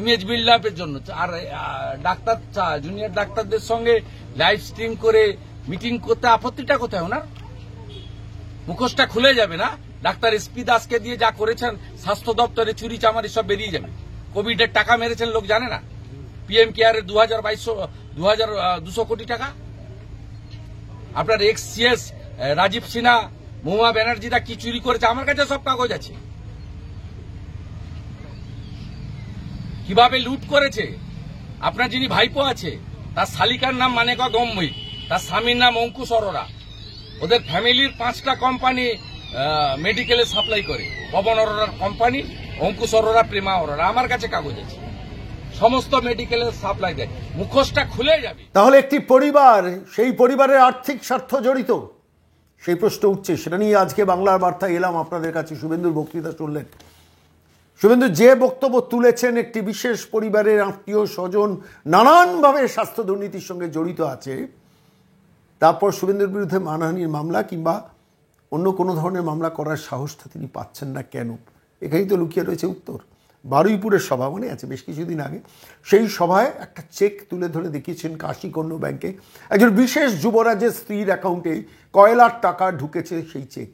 Image build আপের জন্য। আর doctor junior ডাক্তারদের সঙ্গে লাইভ স্ট্রিম করে মিটিং করতে আপত্তিটা কোথায় ওনার? মুখোশটা খুলে যাবে না? ডাক্তার এসপি দাসকে দিয়ে যা করেছেন স্বাস্থ্য দপ্তরে চুরি চামারি সব বেরিয়ে যাবে। কোভিডের টাকা মেরেছেন লোক জানে না? পিএম কেয়ারের 2200 কোটি টাকা। আপনার এক্স সিএস রাজীব সিনহা, মহুয়া ব্যানার্জিরা কি চুরি করেছে আমার কাছে সব কাগজ আছে। কিভাবে লুট করেছে। আপনার যিনি ভাইপো আছে তার শালিকার নাম মানেকা গম্ভীর, তার স্বামীর নাম অঙ্কুশ অরোরা। ওদের ফ্যামিলির 5টা কোম্পানি মেডিকেলে সাপ্লাই করে। পবন অরোরার কোম্পানি, অঙ্কুশ অরোরা, প্রেমা অরোরা। আমার কাছে কাগজ আছে, সমস্ত মেডিকেলে সাপ্লাই দেয়। মুখোশটা খুলে যাবে। তাহলে একটি পরিবার, সেই পরিবারের আর্থিক স্বার্থ জড়িত, সেই প্রশ্ন উঠছে। সেটা নিয়ে আজকে বাংলার বার্তায় এলাম আপনাদের কাছে। শুভেন্দুর বক্তৃতা শুনলেন। শুভেন্দু যে বক্তব্য তুলেছেন, একটি বিশেষ পরিবারের আত্মীয় স্বজন নানানভাবে স্বাস্থ্য দুর্নীতির সঙ্গে জড়িত আছে, তারপর শুভেন্দুর বিরুদ্ধে মানহানির মামলা কিংবা অন্য কোনো ধরনের মামলা করার সাহসটা তিনি পাচ্ছেন না কেন? এখানেই তো লুকিয়ে রয়েছে উত্তর। বারুইপুরের সভা মনে আছে বেশ কিছুদিন আগে, সেই সভায় একটা চেক তুলে ধরে দেখিয়েছেন কাশী কর্ণ ব্যাংকে একজন বিশেষ যুবরাজের স্ত্রীর অ্যাকাউন্টে কয়লার টাকা ঢুকেছে। সেই চেক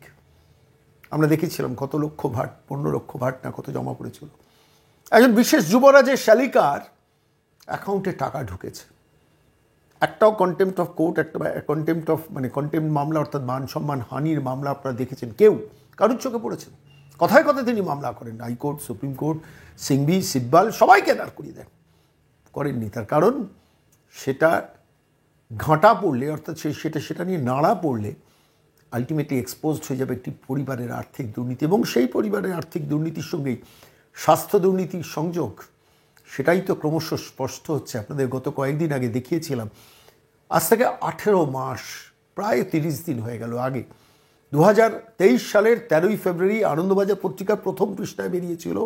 আমরা দেখেছিলাম কত লক্ষ ভাট, 15 লক্ষ ভাট না কত জমা পড়েছিল। একজন বিশেষ যুবরাজের শালিকার অ্যাকাউন্টে টাকা ঢুকেছে। একটাও কন্টেম্পট অফ কোর্ট, একটা কন্টেম্পট মামলা অর্থাৎ মান সম্মান হানির মামলা আপনারা দেখেছেন? কেউ কারুর চোখে পড়েছেন? কথায় কথায় তিনি মামলা করেন, high court, supreme court, Singhvi, Sibal সবাইকে দাঁড় করিয়ে দেন। করেননি, তার কারণ সেটা ঘাঁটা পড়লে, অর্থাৎ সেটা নিয়ে নাড়া পড়লে আলটিমেটলি এক্সপোজড হয়ে যাবে একটি পরিবারের আর্থিক দুর্নীতি, এবং সেই পরিবারের আর্থিক দুর্নীতির সঙ্গেই স্বাস্থ্য দুর্নীতির সংযোগ। সেটাই তো ক্রমশ স্পষ্ট হচ্ছে। আপনাদের গত কয়েকদিন আগে দেখিয়েছিলাম, আজ থেকে 18 মাস, প্রায় 30 দিন হয়ে গেল আগে, 2023 সালের 13ই ফেব্রুয়ারি আনন্দবাজার পত্রিকার প্রথম পৃষ্ঠায় বেরিয়েছিল।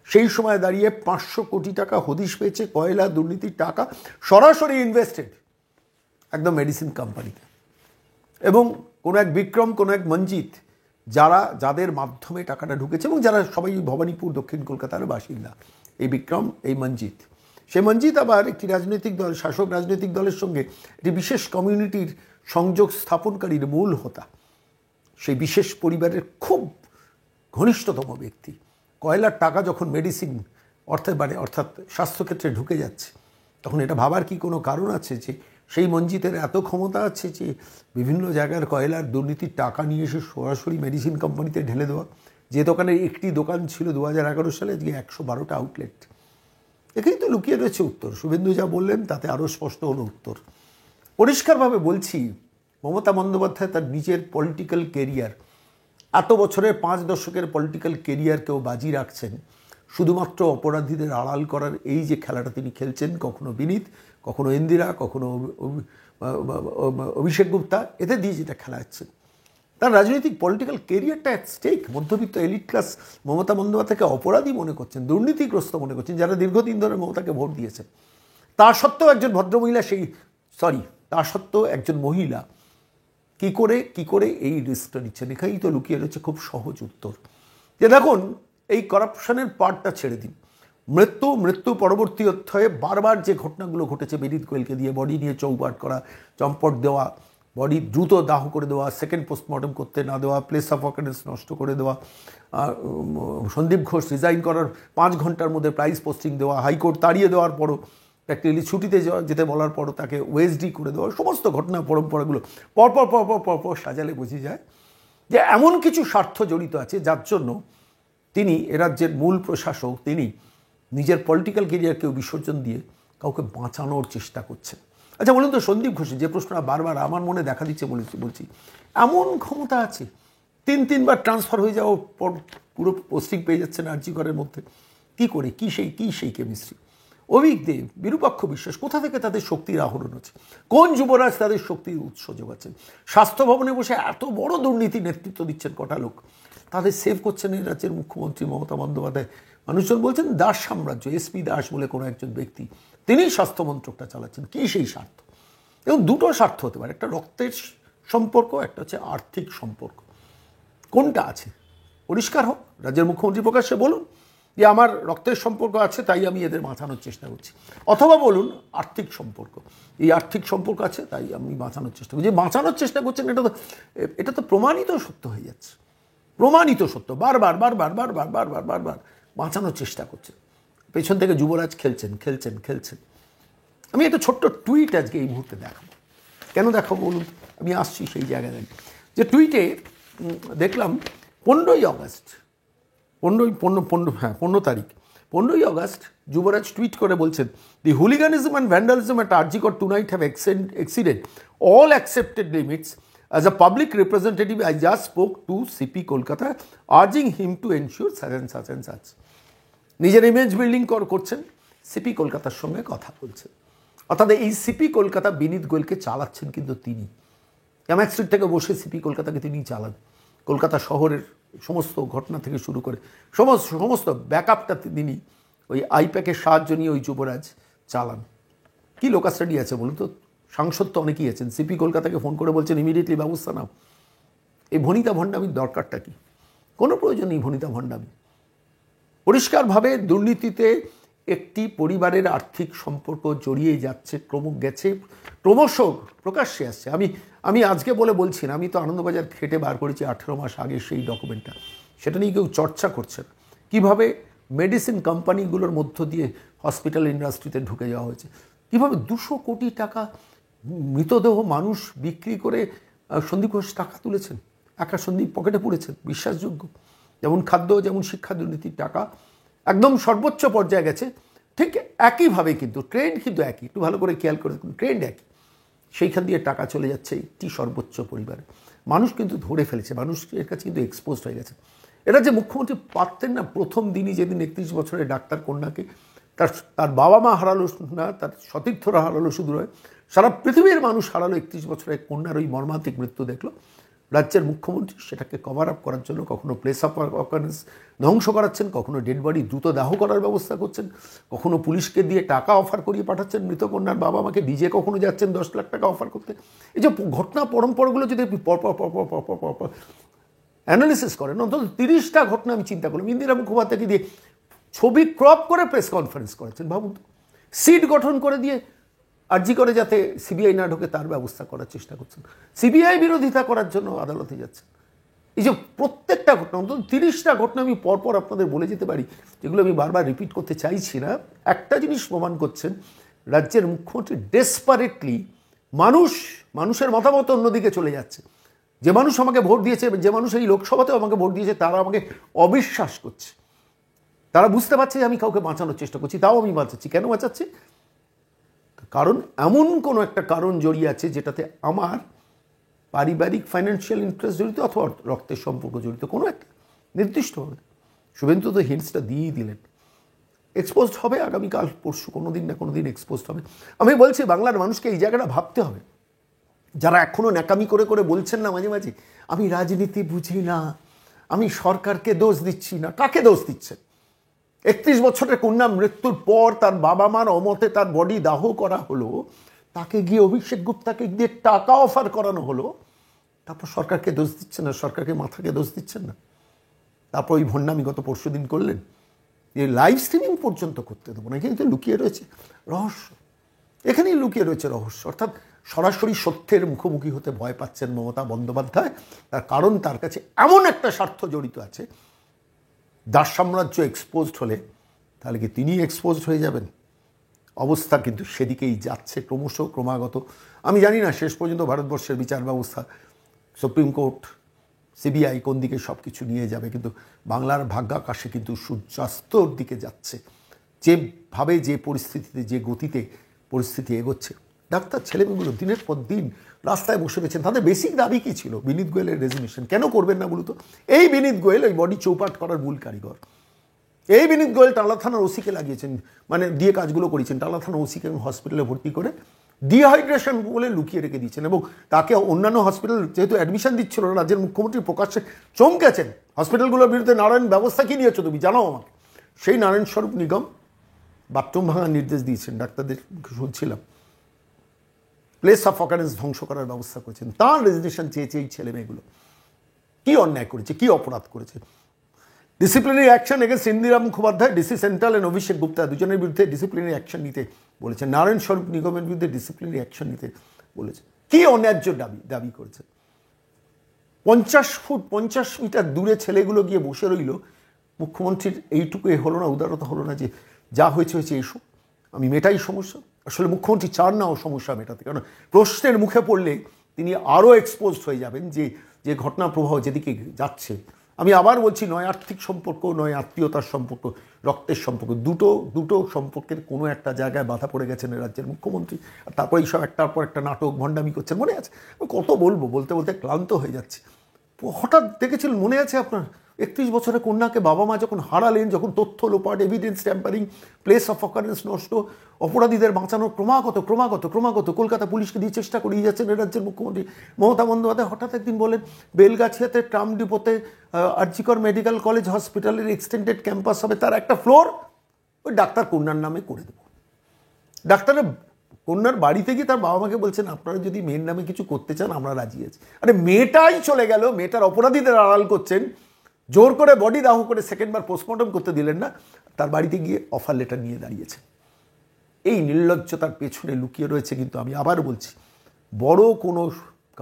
সেই সময় দাঁড়িয়ে 500 কোটি টাকা হদিশ পেয়েছে কয়লা দুর্নীতির টাকা, সরাসরি ইনভেস্টেড একদম মেডিসিন কোম্পানিতে। এবং কোনো এক বিক্রম, কোনো এক মঞ্জিত, যাদের মাধ্যমে টাকাটা ঢুকেছে এবং যারা সবাই ভবানীপুর দক্ষিণ কলকাতার বাসিন্দা, এই বিক্রম, এই মঞ্জিত। সেই মঞ্জিত আবার একটি রাজনৈতিক দল, শাসক রাজনৈতিক দলের সঙ্গে একটি বিশেষ কমিউনিটির সংযোগ স্থাপনকারীর মূল হোতা। সেই বিশেষ পরিবারের খুব ঘনিষ্ঠতম ব্যক্তি। কয়লার টাকা যখন মেডিসিন অর্থাৎ স্বাস্থ্যক্ষেত্রে ঢুকে যাচ্ছে, তখন এটা ভাবার কি কোনো কারণ আছে যে সেই মঞ্জিতের এত ক্ষমতা আছে যে বিভিন্ন জায়গার কয়লার দুর্নীতির টাকা নিয়ে এসে সরাসরি মেডিসিন কোম্পানিতে ঢেলে দেওয়া? যে দোকানের একটি দোকান ছিল 2011 সালে, আজকে 112টা আউটলেট। এখানেই তো লুকিয়ে রয়েছে উত্তর। শুভেন্দু যা বললেন তাতে আরও স্পষ্ট হলো উত্তর। পরিষ্কারভাবে বলছি, মমতা বন্দ্যোপাধ্যায় তার নিজের পলিটিক্যাল কেরিয়ার, এত বছরের 5 দশকের পলিটিক্যাল কেরিয়ারকেও বাজি রাখছেন শুধুমাত্র অপরাধীদের আড়াল করার এই যে খেলাটা তিনি খেলছেন, কখনো বিনীত, কখনো ইন্দিরা, কখনো অভিষেক গুপ্তা, এতে দিয়ে যেটা খেলা হচ্ছে, তার রাজনৈতিক পলিটিক্যাল কেরিয়ারটা অ্যাট স্টেক। মধ্যবিত্ত এলিট ক্লাস মমতা বন্দ্যোপাধ্যায়কে অপরাধী মনে করছেন, দুর্নীতিগ্রস্ত মনে করছেন, যারা দীর্ঘদিন ধরে মমতাকে ভোট দিয়েছেন। তা সত্ত্বেও একজন ভদ্রমহিলা একজন মহিলা কি করে এই রিস্কটা নিচ্ছেন? এখানেই তো লুকিয়ে রয়েছে খুব সহজ উত্তর। যে দেখুন, এই করাপশনের পার্টটা ছেড়ে দিন, মৃত্যু পরবর্তী অধ্যায়ে বারবার যে ঘটনাগুলো ঘটেছে, বিনীত গোয়েলকে দিয়ে বডি নিয়ে চৌপাট করা, চম্পট দেওয়া, বডি দ্রুত দাহ করে দেওয়া, সেকেন্ড পোস্টমর্টম করতে না দেওয়া, প্লেস অফ অকারেন্স নষ্ট করে দেওয়া, সন্দীপ ঘোষ রিজাইন করার 5 ঘন্টার মধ্যে প্রাইজ পোস্টিং দেওয়া, হাইকোর্ট তাড়িয়ে দেওয়ার পরও প্র্যাকটিক্যালি ছুটিতে যেতে বলার পরও তাকে ওএসডি করে দেওয়া, সমস্ত ঘটনা পরম্পরাগুলো পরপর সাজালে বোঝা যায় যে এমন কিছু স্বার্থ জড়িত আছে যার জন্য তিনি এ রাজ্যের মূল প্রশাসক, তিনি নিজের পলিটিক্যাল কেরিয়ারকেও বিসর্জন দিয়ে কাউকে বাঁচানোর চেষ্টা করছেন। আচ্ছা বলুন তো, সন্দীপ ঘোষের যে প্রশ্নটা বারবার আমার মনে দেখা দিচ্ছে বলছি, এমন ক্ষমতা আছে 3বার ট্রান্সফার হয়ে যাওয়ার পর পুরো পোস্টিং পেয়ে যাচ্ছেন আরজি করের মধ্যে? কি করে, কি সেই কেমিস্ট্রি? অভিক দেব, বিরূপাক্ষ বিশ্বাস, কোথা থেকে তাদের শক্তির আহরণ হচ্ছে? কোন যুবরাজ তাদের শক্তির উৎস যোগাচ্ছেন? স্বাস্থ্য ভবনে বসে এত বড় দুর্নীতি নেতৃত্ব দিচ্ছেন কটা লোক, তাদের সেভ করছেন এই রাজ্যের মুখ্যমন্ত্রী মমতা বন্দ্যোপাধ্যায়। মানুষজন বলছেন দাস সাম্রাজ্য, এসপি দাস বলে কোনো একজন ব্যক্তি, তিনি স্বাস্থ্য মন্ত্রকটা চালাচ্ছেন। কি সেই স্বার্থ? এবং দুটো স্বার্থ হতে পারে, একটা রক্তের সম্পর্ক, একটা হচ্ছে আর্থিক সম্পর্ক। কোনটা আছে পরিষ্কার হোক, রাজ্যের মুখ্যমন্ত্রী প্রকাশ্যে বলুন যে আমার রক্তের সম্পর্ক আছে তাই আমি এদের বাঁচানোর চেষ্টা করছি, অথবা বলুন আর্থিক সম্পর্ক, এই আর্থিক সম্পর্ক আছে তাই আমি বাঁচানোর চেষ্টা করছি। যে বাঁচানোর চেষ্টা করছেন এটা তো প্রমাণিত সত্য হয়ে যাচ্ছে, প্রমাণিত সত্য। বারবার বারবার বারবার বারবার বারবার বাঁচানোর চেষ্টা করছেন, পেছন থেকে যুবরাজ খেলছেন খেলছেন খেলছেন। আমি একটা ছোট্ট টুইট আজকে এই মুহূর্তে দেখাবো। কেন দেখাবো বলুন, আমি আসছি সেই জায়গায়। যে টুইটে দেখলাম 15ই আগস্ট, 15 তারিখ, 15ই আগস্ট যুবরাজ টুইট করে বলছেন, the hooliganism and vandalism at RG Kar tonight have exceeded all accepted limits. As a public representative, I just spoke to CP Kolkata, urging him to ensure such and such and such. নিজের image building করছেন, CP কলকাতার সঙ্গে কথা বলছেন। অর্থাৎ এই CP Kolkata বিনীত গোয়েলকে চালাচ্ছেন কিন্তু তিনি। জামায়াত স্ট্রিট থেকে বসে সিপি কলকাতাকে তিনিই চালান। কলকাতা শহরের সমস্ত ঘটনা থেকে শুরু করে সমস্ত ব্যাকআপটা তিনি ওই আইপ্যাকের সাহায্য নিয়ে ওই যুবরাজ চালান। কি লোকাস্টাডি আছে বলুন তো? সাংসদ তো অনেকেই আছেন। সিপি কলকাতাকে ফোন করে বলছেন ইমিডিয়েটলি ব্যবস্থা নাও। এই ভনিতা ভণ্ডামির দরকারটা কি? কোনো প্রয়োজন নেই ভনিতা ভণ্ডামি। পরিষ্কারভাবে দুর্নীতিতে একটি পরিবারের আর্থিক সম্পর্ক জড়িয়ে যাচ্ছে, ক্রমশ প্রকাশ্যে আসছে। আমি আজকে বলছি না, আমি তো আনন্দবাজার খেটে বার করেছি 18 মাস আগে সেই ডকুমেন্টটা, সেটা নিয়ে কেউ চর্চা করছে না। কীভাবে মেডিসিন কোম্পানিগুলোর মধ্য দিয়ে হসপিটাল ইন্ডাস্ট্রিতে ঢুকে যাওয়া হয়েছে, কীভাবে 200 কোটি টাকা মৃতদেহ মানুষ বিক্রি করে সন্দীপ ঘোষ টাকা তুলেছেন, একা সন্দীপ পকেটে পুড়েছেন, বিশ্বাসযোগ্য। যেমন খাদ্য, যেমন শিক্ষা দুর্নীতির টাকা একদম সর্বোচ্চ পর্যায়ে গেছে, ঠিক একইভাবে কিন্তু ট্রেন্ড কিন্তু একই, একটু ভালো করে খেয়াল করে ট্রেন্ড একই। সেইখান দিয়ে টাকা চলে যাচ্ছে একটি সর্বোচ্চ পরিবারে। মানুষ কিন্তু ধরে ফেলেছে, মানুষের কাছে কিন্তু এক্সপোজড হয়ে গেছে। এটা যে মুখ্যমন্ত্রী পারতেন না প্রথম দিনই, যেদিন 31 বছরের ডাক্তার কন্যাকে তার বাবা মা হারালো না, তার সতীর্থরা হারালো শুধু নয়, সারা পৃথিবীর মানুষ হারালো 31 বছরের কন্যার ওই মর্মান্তিক মৃত্যু দেখলো। রাজ্যের মুখ্যমন্ত্রী সেটাকে কভার আপ করার জন্য কখনো প্লেস অফ অকারেন্স ধ্বংস করাচ্ছেন, কখনো ডেড বডি দ্রুত দাহ করার ব্যবস্থা করছেন, কখনো পুলিশকে দিয়ে টাকা অফার করিয়ে পাঠাচ্ছেন মৃত কন্যার বাবা মাকে, নিজে কখনো যাচ্ছেন 10 লাখ টাকা অফার করতে। এই যে ঘটনা পরম্পরাগুলো যদি আপনি পরপর অ্যানালিসিস করেন, অন্তত 30টা ঘটনা আমি চিন্তা করলাম। ইন্দিরা মুখোপাধ্যায়কে দিয়ে ছবি ক্রপ করে প্রেস কনফারেন্স করেছেন, ভাবুন তো। সিট গঠন করে দিয়ে আর্জি করে যাতে সিবিআই না ঢোকে তার ব্যবস্থা করার চেষ্টা করছেন, সিবিআই বিরোধিতা করার জন্য আদালতে যাচ্ছেন। এই যে প্রত্যেকটা ঘটনা, অন্তত 30টা ঘটনা আমি পরপর আপনাদের বলে যেতে পারি, যেগুলো আমি বারবার রিপিট করতে চাইছি না। একটা জিনিস প্রমাণ করছেন, রাজ্যের মুখ্যমন্ত্রী ডেসপারেটলি মানুষের মতামত অন্যদিকে চলে যাচ্ছে। যে মানুষ আমাকে ভোট দিয়েছে, যে মানুষ এই লোকসভাতেও আমাকে ভোট দিয়েছে, তারা আমাকে অবিশ্বাস করছে। তারা বুঝতে পারছে যে আমি কাউকে বাঁচানোর চেষ্টা করছি, তাও আমি বাঁচাচ্ছি। কেন বাঁচাচ্ছি? কারণ এমন কোনো একটা কারণ জড়িয়ে আছে যেটাতে আমার পারিবারিক ফাইন্যান্সিয়াল ইন্টারেস্ট জড়িত, অথবা রক্তের সম্পর্ক জড়িত, কোনো একটা নির্দিষ্ট হবে। শুভেন্দু তো হিন্টসটা দিয়েই দিলেন। এক্সপোজড হবে আগামীকাল পরশু, কোনো দিন না কোনো দিন এক্সপোজড হবে। আমি বলছি বাংলার মানুষকে এই জায়গাটা ভাবতে হবে। যারা এখনও ন্যাকামি করে করে বলছেন না মাঝে মাঝে, আমি রাজনীতি বুঝি না, আমি সরকারকে দোষ দিচ্ছি না, কাকে দোষ দিচ্ছেন? 31 বছরের কন্যা মৃত্যুর পর তার বাবা মার অমতে তার বডি দাহ করা হলো, তাকে গিয়ে অভিষেক গুপ্তাকে দিয়ে টাকা অফার করানো হলো, তারপর সরকারকে দোষ দিচ্ছেন না, সরকারকে মাথাকে দোষ দিচ্ছেন না। তারপর ওই ভণ্ডামি গত পরশুদিন করলেন, এই লাইভ স্ট্রিমিং পর্যন্ত করতে দেবো না। এখানে তো লুকিয়ে রয়েছে রহস্য, এখানেই লুকিয়ে রয়েছে রহস্য। অর্থাৎ সরাসরি সত্যের মুখোমুখি হতে ভয় পাচ্ছেন মমতা বন্দ্যোপাধ্যায়। তার কারণ তার কাছে এমন একটা স্বার্থ জড়িত আছে। দাস সাম্রাজ্য এক্সপোজড হলে তাহলে কি তিনি এক্সপোজড হয়ে যাবেন? অবস্থা কিন্তু সেদিকেই যাচ্ছে ক্রমাগত। আমি জানি না শেষ পর্যন্ত ভারতবর্ষের বিচার ব্যবস্থা, সুপ্রিম কোর্ট, সিবিআই কোন দিকে সব কিছু নিয়ে যাবে, কিন্তু বাংলার ভাগ্যাকাশে কিন্তু সূর্যাস্তর দিকে যাচ্ছে। যেভাবে, যে পরিস্থিতিতে, যে গতিতে পরিস্থিতি এগোচ্ছে, ডাক্তার ছেলেমেয়েগুলো দিনের পর দিন রাস্তায় বসে রয়েছেন। তাদের বেসিক দাবি কী ছিল? বিনীত গোয়েলের রেজিগনেশন। কেন করবেন না বলুন তো? এই বিনীত গোয়েল ওই বডি চৌপাট করার মূল কারিগর। এই বিনীত গোয়েল টালা থানার ওসিকে লাগিয়েছেন, মানে দিয়ে কাজগুলো করেছেন। টালা থানার ওসিকে হসপিটালে ভর্তি করে ডিহাইড্রেশন বলে লুকিয়ে রেখে দিচ্ছেন, এবং তাকে অন্যান্য হসপিটাল যেহেতু অ্যাডমিশন দিচ্ছিল, রাজ্যের মুখ্যমন্ত্রী প্রকাশ্যে চমকেছেন। হসপিটালগুলোর বিরুদ্ধে নারায়ণ ব্যবস্থা কী নিয়েছো তুমি জানাও আমাকে। সেই নারায়ণ স্বরূপ নিগম বাথরুম ভাঙার নির্দেশ দিয়েছেন, ডাক্তারদের শুনছিলাম। প্লেস অফ অকারেন্স ধ্বংস করার ব্যবস্থা করেছেন। তার রেজিগনেশন চেয়েছে এই ছেলে মেয়েগুলো। কী অন্যায় করেছে, কী অপরাধ করেছে? Disciplinary action against Indira Mukhopadhyay, DC central and Abhishek Gupta দুজনের বিরুদ্ধে ডিসিপ্লিনারি অ্যাকশন নিতে বলেছে। নারায়ণ স্বরূপ নিগমের বিরুদ্ধে ডিসিপ্লিনারি অ্যাকশন নিতে বলেছে। কি অন্যায্য দাবি করেছে। 50 মিটার দূরে ছেলেগুলো গিয়ে বসে রইল, মুখ্যমন্ত্রীর এইটুকু হলো না, উদারতা হলো না যে যা হয়েছে হয়েছে এসো, আমি মেটাই সমস্যা। আসলে মুখ্যমন্ত্রী চান না ও সমস্যা মেটাতে, কারণ প্রশ্নের মুখে পড়লে তিনি আরও এক্সপোজড হয়ে যাবেন যে ঘটনা প্রবাহ যেদিকে যাচ্ছে। আমি আবার বলছি, নয় আর্থিক সম্পর্ক, নয় আত্মীয়তার সম্পর্ক, রক্তের সম্পর্ক, দুটো সম্পর্কের কোনো একটা জায়গায় বাধা পড়ে গেছেন রাজ্যের মুখ্যমন্ত্রী। আর তারপরে এইসব একটার পর একটা নাটক ভণ্ডামি করছেন। মনে আছে, কত বলতে বলতে ক্লান্ত হয়ে যাচ্ছে। হঠাৎ দেখেছিলেন, মনে আছে আপনার, 31 বছরের কন্যাকে বাবা মা যখন হারালেন, যখন তথ্য লোপাট, evidence tampering, place of occurrence নষ্ট, অপরাধীদের বাঁচানোর ক্রমাগত কলকাতা পুলিশকে দিয়ে চেষ্টা করিয়ে যাচ্ছেন রাজ্যের মুখ্যমন্ত্রী মমতা বন্দ্যোপাধ্যায়। হঠাৎ একদিন বলেন বেলগাছিয়াতে ট্রাম ডিপোতে আরজিকর মেডিকেল কলেজ হসপিটালের এক্সটেন্ডেড ক্যাম্পাস হবে, তার একটা ফ্লোর ওই ডাক্তার কন্যার নামে করে দেবো। ডাক্তারের কন্যার বাড়িতে গিয়ে তার বাবা মাকে বলছেন, আপনারা যদি মেয়ের নামে কিছু করতে চান আমরা রাজি আছি। আরে মেয়েটাই চলে গেল, মেয়েটার অপরাধীদের আড়াল করছেন, জোর করে বডি দাহ করে সেকেন্ডবার পোস্টমর্টম করতে দিলেন না, তার বাড়িতে গিয়ে অফার লেটার নিয়ে দাঁড়িয়েছে। এই নির্লজ্জতার পেছনে লুকিয়ে রয়েছে, কিন্তু আমি আবার বলছি, বড় কোনো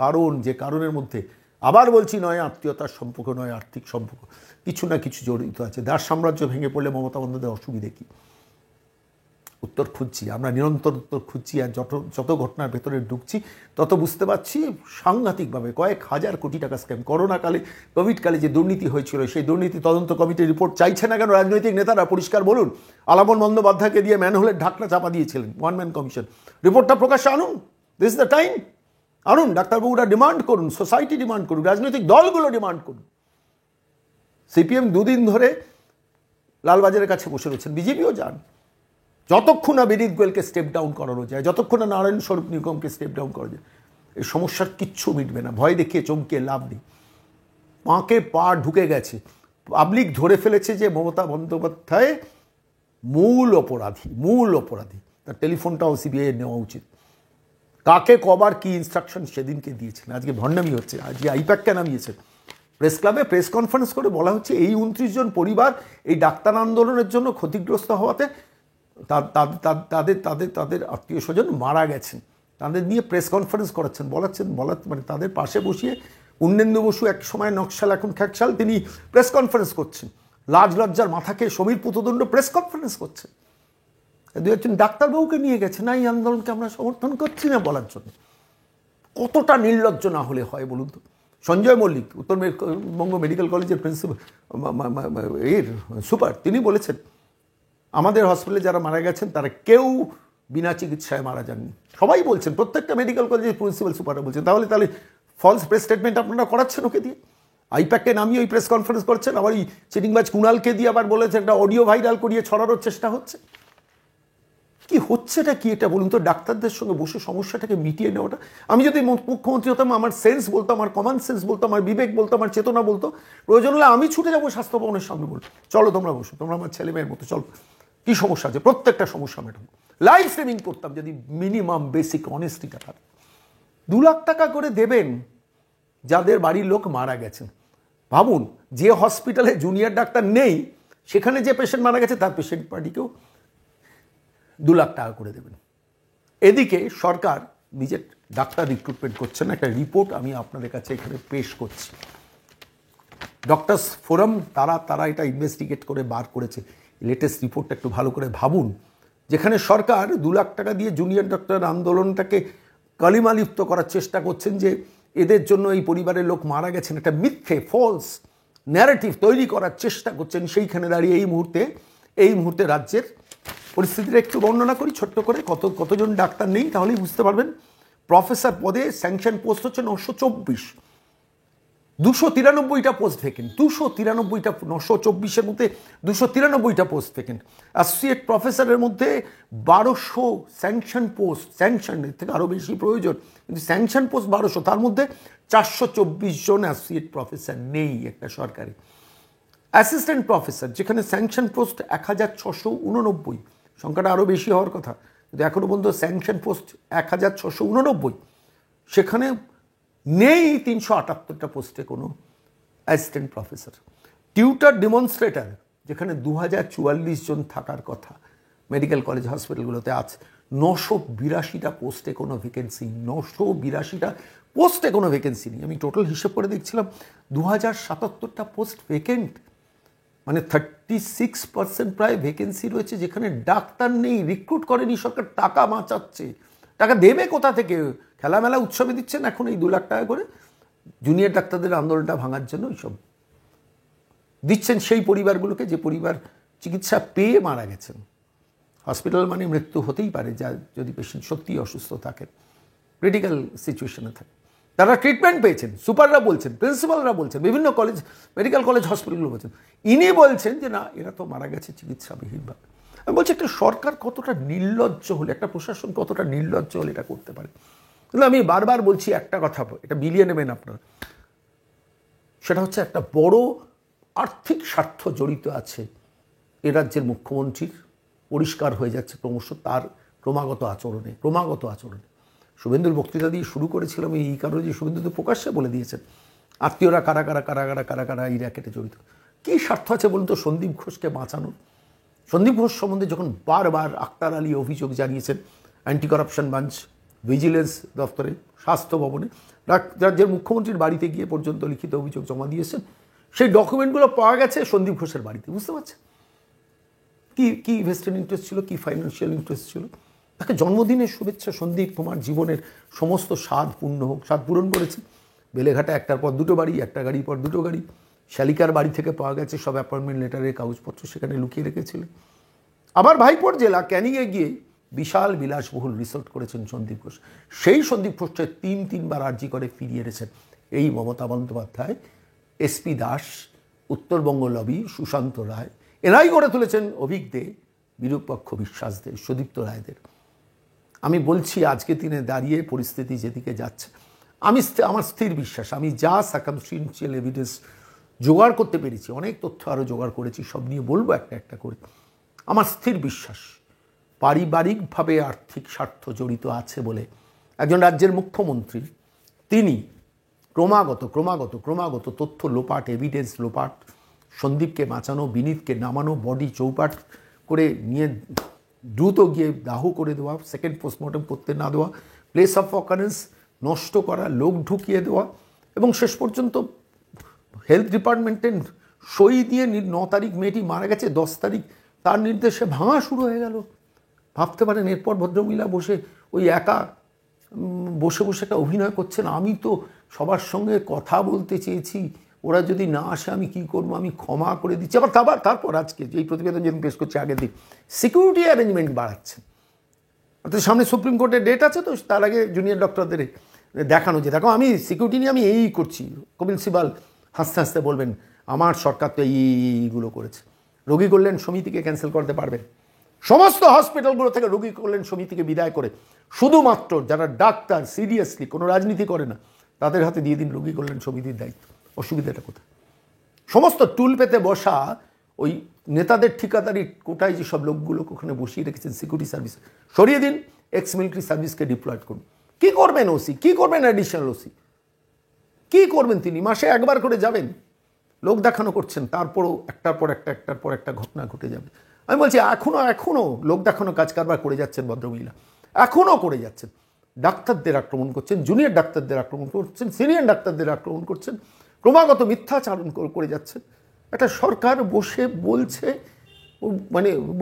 কারণ, যে কারণের মধ্যে আবার বলছি নয় আত্মীয়তার সম্পর্ক, নয় আর্থিক সম্পর্ক, কিছু না কিছু জড়িত আছে। দাস সাম্রাজ্য ভেঙে পড়লে মমতা বন্দ্যোপাধ্যায়ের অসুবিধে কি? উত্তর খুঁজছি, আমরা নিরন্তর উত্তর খুঁজছি। আর যত ঘটনার ভেতরে ঢুকছি তত বুঝতে পারছি সাংঘাতিকভাবে কয়েক হাজার কোটি টাকা স্ক্যাম। করোনাকালে, কোভিডকালে যে দুর্নীতি হয়েছিল, সেই দুর্নীতি তদন্ত কমিটির রিপোর্ট চাইছে না কেন রাজনৈতিক নেতারা? পরিষ্কার বলুন। আলামন বন্দ্যোপাধ্যায়কে দিয়ে ম্যানহোলের ঢাকনা চাপা দিয়েছিলেন, ওয়ান ম্যান কমিশন। রিপোর্টটা প্রকাশ্যে আনুন, দিস ইজ দ্য টাইম। আনুন, ডাক্তারবাবুরা ডিমান্ড করুন, সোসাইটি ডিমান্ড করুন, রাজনৈতিক দলগুলো ডিমান্ড করুন। সিপিএম দুদিন ধরে লালবাজারের কাছে বসে রয়েছেন, বিজেপিও যান। যতক্ষণ না বিনীত গোয়েলকে স্টেপ ডাউন করানো যায়, যতক্ষণ না নারায়ণ স্বরূপ নিগমকে স্টেপ ডাউন করা যায়, এই সমস্যার কিচ্ছু মিটবে না। ভয় দেখিয়ে চমকিয়ে লাভ নেই। পাঁকে পা ঢুকে গেছে, পাবলিক ধরে ফেলেছে যে মমতা বন্দ্যোপাধ্যায় মূল অপরাধী। তার টেলিফোনটাও সিবিআই নেওয়া উচিত। কাকে কবার কি ইনস্ট্রাকশন সেদিনকে দিয়েছেন। আজকে ভণ্ডামি হচ্ছে, আজকে আইপ্যাককে নামিয়েছে। প্রেস ক্লাবে প্রেস কনফারেন্স করে বলা হচ্ছে এই 29 জন পরিবার এই ডাক্তার আন্দোলনের জন্য ক্ষতিগ্রস্ত হওয়াতে তাদের আত্মীয় স্বজন মারা গেছেন, তাদের নিয়ে প্রেস কনফারেন্স করাচ্ছেন, মানে তাদের পাশে বসিয়ে উন্নেন্দু বসু, এক সময় নকশাল এখন খ্যাকশাল, তিনি প্রেস কনফারেন্স করছেন। লাজ লজ্জার মাথাকে সমীর পুতদণ্ড প্রেস কনফারেন্স করছেন। দু একজন ডাক্তারবাবুকে নিয়ে গেছে না এই আন্দোলনকে আমরা সমর্থন করছি না বলার জন্য। কতটা নির্লজ্জ না হলে হয় বলুন তো। সঞ্জয় মল্লিক, উত্তরবঙ্গ মেডিকেল কলেজের প্রিন্সিপাল, সুপার, তিনি বলেছেন আমাদের হসপিটালে যারা মারা গেছেন তারা কেউ বিনা চিকিৎসায় মারা যাননি। সবাই বলছেন, প্রত্যেকটা মেডিকেল কলেজের প্রিন্সিপাল সুপাররা বলছেন। তাহলে ফলস প্রেস স্টেটমেন্ট আপনারা করাচ্ছেন ওকে দিয়ে। আইপ্যাককে নামিয়ে ওই প্রেস কনফারেন্স করছেন, আবার ওই চিটিংবাজ কুণালকে দিয়ে আবার বলেছে একটা অডিও ভাইরাল করিয়ে ছড়ানোর চেষ্টা হচ্ছে। কি হচ্ছেটা কি এটা বলুন তো? ডাক্তারদের সঙ্গে বসে সমস্যাটাকে মিটিয়ে নেওয়াটা। আমি যদি মুখ্যমন্ত্রী হতাম, আমার সেন্স বলতো, আমার কমন সেন্স বলতো, আমার বিবেক বলতো, আমার চেতনা বলতো, প্রয়োজন হলে আমি ছুটে যাবো স্বাস্থ্য ভবনের সামনে, বলবো চলো তোমরা বসো, তোমরা আমার ছেলে মেয়ের মতো, চলো কি সমস্যা আছে, প্রত্যেকটা সমস্যা মেটাবো। লাইভ স্ট্রিমিং করতাম যদি মিনিমাম বেসিক অনেস্টিটা থাকে। 2 লাখ টাকা করে দেবেন যাদের বাড়ির লোক মারা গেছেন। ভাবুন, যে হসপিটালে জুনিয়র ডাক্তার নেই সেখানে যে পেশেন্ট মারা গেছে তার পেশেন্ট পার্টিকেও 2 লাখ টাকা করে দেবেন। এদিকে সরকার নিজের ডাক্তার রিক্রুটমেন্ট করছে না। একটা রিপোর্ট আমি আপনাদের কাছে এখানে পেশ করছি। ডক্টরস ফোরাম তারা এটা ইনভেস্টিগেট করে বার করেছে। লেটেস্ট রিপোর্টটা একটু ভালো করে ভাবুন। যেখানে সরকার 2 লাখ টাকা দিয়ে জুনিয়র ডক্টর আন্দোলনটাকে কালিমালিপ্ত করার চেষ্টা করছেন, যে এদের জন্য এই পরিবারের লোক মারা গেছেন, একটা মিথ্যে ফলস ন্যারেটিভ তৈরি করার চেষ্টা করছেন। সেইখানে দাঁড়িয়ে এই মুহূর্তে রাজ্যের পরিস্থিতিটা একটু বর্ণনা করি ছোট্ট করে। কতজন ডাক্তার নেই তাহলেই বুঝতে পারবেন। প্রফেসর পদে স্যাংশন পোস্ট হচ্ছে 924, 293টা পোস্ট ভ্যাকেন্ট, 293টা, 924-এর মধ্যে 293টা পোস্ট ভ্যাকেন্ট। অ্যাসোসিয়েট প্রফেসরের মধ্যে 1200 স্যাংশন পোস্ট, স্যাংশনের থেকে আরও বেশি প্রয়োজন, কিন্তু স্যাংশন পোস্ট 1200, তার মধ্যে 424 জন অ্যাসোসিয়েট প্রফেসর নেই একটা সরকারি। অ্যাসিস্ট্যান্ট প্রফেসর যেখানে স্যাংশন পোস্ট 1689, সংখ্যাটা আরও বেশি হওয়ার কথা, কিন্তু এখনও পর্যন্ত স্যাংশন পোস্ট 1689, সেখানে নেই 378টা পোস্টে কোনো অ্যাসিস্ট্যান্ট প্রফেসর। টিউটার ডেমনস্ট্রেটার যেখানে 2044 জন থাকার কথা মেডিকেল কলেজ হসপিটালগুলোতে আছে 982টা পোস্টে কোনো ভ্যাকেন্সি, 982টা পোস্টে কোনো ভ্যাকেন্সি নেই। আমি টোটাল হিসেব করে দেখছিলাম 2077টা পোস্ট ভ্যাকেন্ট, মানে 36% প্রায় ভ্যাকেন্সি রয়েছে যেখানে ডাক্তার নেই, রিক্রুট করেনি সরকার, টাকা বাঁচাচ্ছে। টাকা দেবে কোথা থেকে? খেলামেলা উৎসবে দিচ্ছেন এখন এই 2 লাখ টাকা করে জুনিয়র ডাক্তারদের আন্দোলনটা ভাঙার জন্য এইসব দিচ্ছেন সেই পরিবারগুলোকে যে পরিবার চিকিৎসা পেয়ে মারা গেছেন। হসপিটাল মানে মৃত্যু হতেই পারে, যা যদি পেশেন্ট সত্যিই অসুস্থ থাকেন, ক্রিটিক্যাল সিচুয়েশনে থাকে। তারা ট্রিটমেন্ট পেয়েছেন, সুপাররা বলছেন, প্রিন্সিপালরা বলছেন, বিভিন্ন কলেজ মেডিকেল কলেজ হসপিটালগুলো বলছেন, ইনি বলছেন যে না এরা তো মারা গেছে চিকিৎসাবিহীনভাবে। আমি বলছি একটা সরকার কতটা নির্লজ্জ হলে, একটা প্রশাসন কতটা নির্লজ্জ হলে এটা করতে পারে। কিন্তু আমি বারবার বলছি একটা কথা, এটা বিলিয়ে নেবেন আপনারা, সেটা হচ্ছে একটা বড় আর্থিক স্বার্থ জড়িত আছে এ রাজ্যের মুখ্যমন্ত্রীর, পরিষ্কার হয়ে যাচ্ছে ক্রমশ তার ক্রমাগত আচরণে। শুভেন্দুর বক্তৃতা দিয়ে শুরু করেছিলাম এই কারণে যে শুভেন্দু তো প্রকাশ্যে বলে দিয়েছেন আত্মীয়রা কারা এই র্যাকেটে জড়িত। কী স্বার্থ আছে বলুন তো সন্দীপ ঘোষকে বাঁচানো? সন্দীপ ঘোষ সম্বন্ধে যখন বারবার আক্তার আলী অভিযোগ জানিয়েছেন অ্যান্টি করাপশন বাঞ্চ ভিজিলেন্স দপ্তরে, স্বাস্থ্য ভবনে, রাজ্যের মুখ্যমন্ত্রীর বাড়িতে গিয়ে পর্যন্ত লিখিত অভিযোগ জমা দিয়েছেন, সেই ডকুমেন্টগুলো পাওয়া গেছে সন্দীপ ঘোষের বাড়িতে। বুঝতে পারছেন কি ভেস্টেড ইন্টারেস্ট ছিল, কি ফাইন্যান্সিয়াল ইন্টারেস্ট ছিল? তাকে জন্মদিনের শুভেচ্ছা, সন্দীপ তোমার জীবনের সমস্ত স্বাদ পূর্ণ হোক। স্বাদ পূরণ করেছে। বেলেঘাটা একটার পর 2টো বাড়ি, একটা গাড়ির পর 2টো গাড়ি। শালিকার বাড়ি থেকে পাওয়া গেছে সব অ্যাপয়েন্টমেন্ট লেটারের কাগজপত্র, সেখানে লুকিয়ে রেখেছিলেন। আবার ভাইপোর জেলা ক্যানিংয়ে গিয়ে বিশাল বিলাসবহুল রিসোর্ট করেছেন সন্দীপ ঘোষ। সেই সন্দীপ ঘোষকে 3বার আর্জি করে ফিরিয়ে এনেছেন এই মমতা বন্দ্যোপাধ্যায়, এসপি দাস, উত্তরবঙ্গ লবি, সুশান্ত রায়, এরাই গড়ে তুলেছেন অভিক দে, বিরূপপক্ষ বিশ্বাসদের, সুদীপ্ত রায়দের। আমি বলছি আজকে দিনে দাঁড়িয়ে পরিস্থিতি যেদিকে যাচ্ছে, আমার স্থির বিশ্বাস, আমি যা সার্কামস্টেন্সিয়াল এভিডেন্স জোগাড় করতে পেরেছি, অনেক তথ্য আরও জোগাড় করেছি, সব নিয়ে বলবো একটা একটা করে, আমার স্থির বিশ্বাস পারিবারিকভাবে আর্থিক স্বার্থ জড়িত আছে বলে একজন রাজ্যের মুখ্যমন্ত্রী তিনি ক্রমাগত তথ্য লোপাট, এভিডেন্স লোপাট, সন্দীপকে বাঁচানো, বিনীতকে নামানো, বডি চৌপাট করে নিয়ে দ্রুত গিয়ে দাহ করে দেওয়া, সেকেন্ড পোস্টমর্টম করতে না দেওয়া, প্লেস অফ অকারেন্স নষ্ট করা, লোক ঢুকিয়ে দেওয়া, এবং শেষ পর্যন্ত হেলথ ডিপার্টমেন্টের সই দিয়ে 9 তারিখ মেয়েটি মারা গেছে, 10 তারিখ তার নির্দেশে ভাঙা শুরু হয়ে গেল। ভাবতে পারেন এরপর ভদ্রমহিলা বসে ওই একা বসে একটা অভিনয় করছেন, আমি তো সবার সঙ্গে কথা বলতে চেয়েছি, ওরা যদি না আসে আমি কি করবো, আমি ক্ষমা করে দিচ্ছি। তারপর আজকে এই প্রতিবেদন যেদিন পেশ করছে আগের দিন সিকিউরিটি অ্যারেঞ্জমেন্ট বাড়াচ্ছেন। অর্থাৎ সামনে সুপ্রিম কোর্টের ডেট আছে, তো তার আগে জুনিয়র ডক্টরদের দেখানো যে দেখো আমি সিকিউরিটি নিয়ে আমি এই করছি। কপিল সিবাল হাসতে হাসতে বলবেন আমার সরকার তো এইগুলো করেছে। রোগী কল্যাণ সমিতিকে ক্যান্সেল করতে পারবেন, সমস্ত হসপিটালগুলো থেকে রোগী কল্যাণ সমিতিকে বিদায় করে শুধুমাত্র যারা ডাক্তার সিরিয়াসলি কোনো রাজনীতি করে না তাদের হাতে দিয়ে দিন রোগী কল্যাণ সমিতির দায়িত্ব। অসুবিধাটা কোথায়? সমস্ত টুল পেতে বসা ওই নেতাদের ঠিকাদারি কোটায় যেসব লোকগুলোকে ওখানে বসিয়ে রেখেছেন সিকিউরিটি সার্ভিস সরিয়ে দিন, এক্স মিলিটারি সার্ভিসকে ডিপ্লয়েড করুন। কী করবেন ওসি, কী করবেন অ্যাডিশনাল ওসি, কী করবেন? তিনি মাসে একবার করে যাবেন, লোক দেখানো করছেন, তারপরও একটার পর একটা ঘটনা ঘটে যাবে। আমি বলছি এখনও লোক দেখানো কাজ কারবার করে যাচ্ছেন ভদ্রমহিলা, এখনও করে যাচ্ছেন। ডাক্তারদের আক্রমণ করছেন, জুনিয়র ডাক্তারদের আক্রমণ করছেন, সিনিয়র ডাক্তারদের আক্রমণ করছেন, ক্রমাগত মিথ্যাচারণ করে যাচ্ছেন। একটা সরকার বসে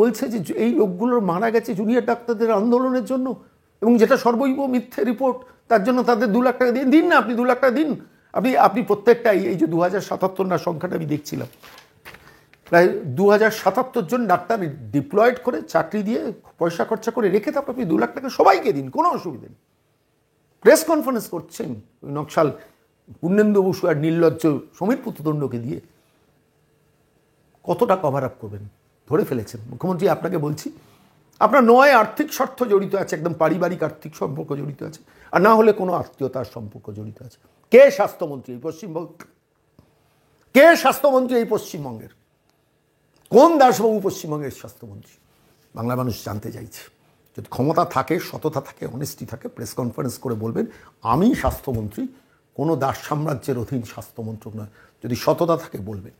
বলছে যে এই লোকগুলোর মারা গেছে জুনিয়র ডাক্তারদের আন্দোলনের জন্য, এবং যেটা সর্বৈব মিথ্যে রিপোর্ট, তার জন্য তাদের 2 লাখ টাকা দিন না, আপনি 2 লাখ টাকা দিন। আপনি প্রত্যেকটাই এই যে 2077 না সংখ্যাটা আমি দেখছিলাম, প্রায় 2077 জন ডাক্তার ডিপ্লয়েড করে চাকরি দিয়ে পয়সা খরচা করে রেখে তারপর আপনি 2 লাখ টাকা সবাইকে দিন, কোনো অসুবিধা নেই। প্রেস কনফারেন্স করছেন ওই নকশাল পূর্ণেন্দু বসু আর নির্লজ্জ সমীর পুত্রদণ্ডকে দিয়ে। কতটা কভার আপ করবেন? ধরে ফেলেছেন মুখ্যমন্ত্রী। আপনাকে বলছি আপনার নয় আর্থিক স্বার্থ জড়িত আছে, একদম পারিবারিক আর্থিক সম্পর্ক জড়িত আছে, আর না হলে কোনো আত্মীয়তার সম্পর্ক জড়িত আছে। কে স্বাস্থ্যমন্ত্রী এই পশ্চিমবঙ্গ? কে স্বাস্থ্যমন্ত্রী এই পশ্চিমবঙ্গের? কোন দাসবাবু পশ্চিমবঙ্গের স্বাস্থ্যমন্ত্রী? বাংলা মানুষ জানতে চাইছে। যদি ক্ষমতা থাকে, সততা থাকে, অনেস্টি থাকে, প্রেস কনফারেন্স করে বলবেন আমি স্বাস্থ্যমন্ত্রী, কোনো দাস সাম্রাজ্যের অধীন স্বাস্থ্যমন্ত্রক নয়। যদি সততা থাকে বলবেন।